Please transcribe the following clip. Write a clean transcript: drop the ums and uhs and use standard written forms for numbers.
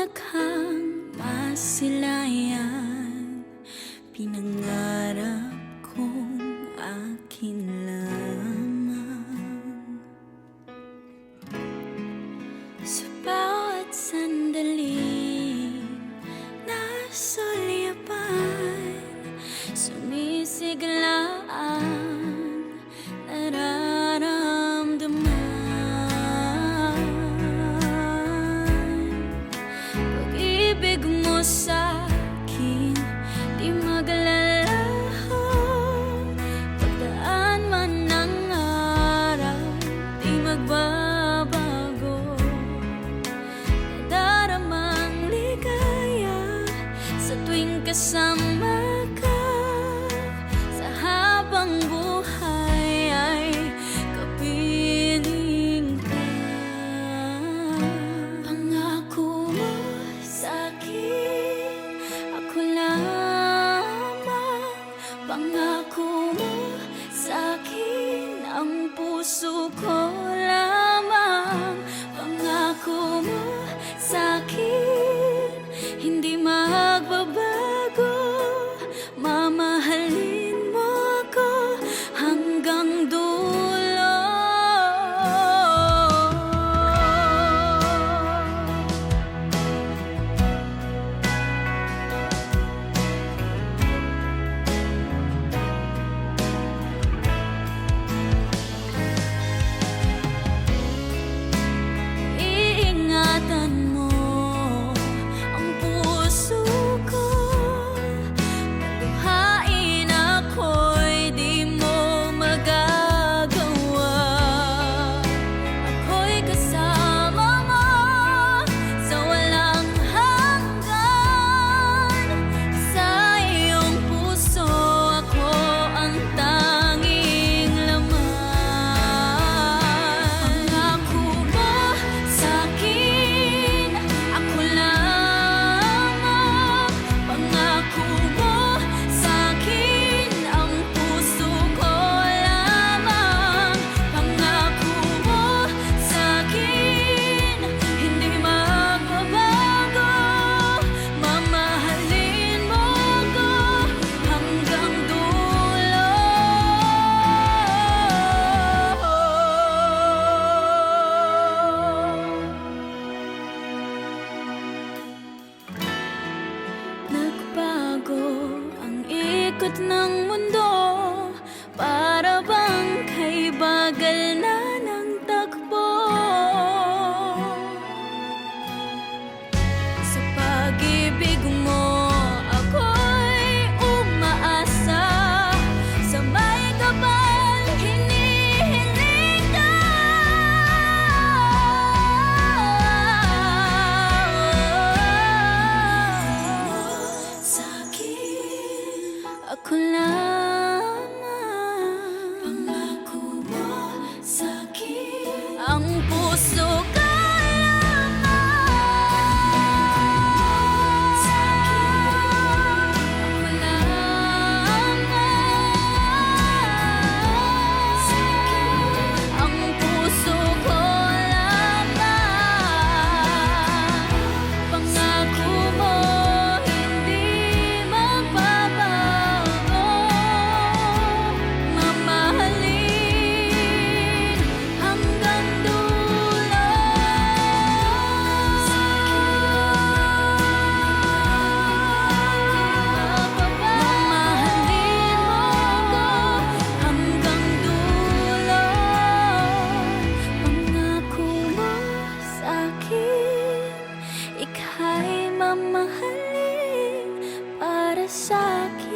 lubhang masilayan, pinangarap kong akin lamang. Sa bawat sandaling nasulyapan, sumisigla ang nararamdaman. Pag-ibig mo sa'kin di maglalaho, pagdaan man ng araw di magbabago. Nadaramang ligaya sa tuwing kasama ka, sa habang buhay ay kapiling ka. Pangako mo sa'kin, ako lamang. Pangako mo sa'kin, ang puso ko lamang. Pangako mo sa'kin, hindi magbabago. Mamahalin mo ako hanggang dulo. Iingatan mo ang puso ko, luhain ako'y di mo magagawa. Ako'y kasama mo sa walang hanggan. Sa iyong puso ako ang tanging laman. Pangako mo sa'kin, ako lamang. Pangako mo sa'kin, ang puso ko lamang. Pangako mo sa'kin, hindi magbabago. Mamahalin mo ako hanggang dulo. Nagbago ang ikot ng mundo, para bang kay bagal na ng takbo. Sa pag-ibig mo ako'y umaasa, sa may kapal hinihiling ka. Sa'kin, ako lamang. Pangako mo sa'kin, ang puso ko lamang. Sa'kin, ako lamang. Sa'kin, ang puso ko lamang. Pangako mo hindi magbabago. Mamahalin hanggang dulo. Mamahalin mo ako hanggang dulo. Pangako mo sa'kin, ika'y mamahalin para sa'kin.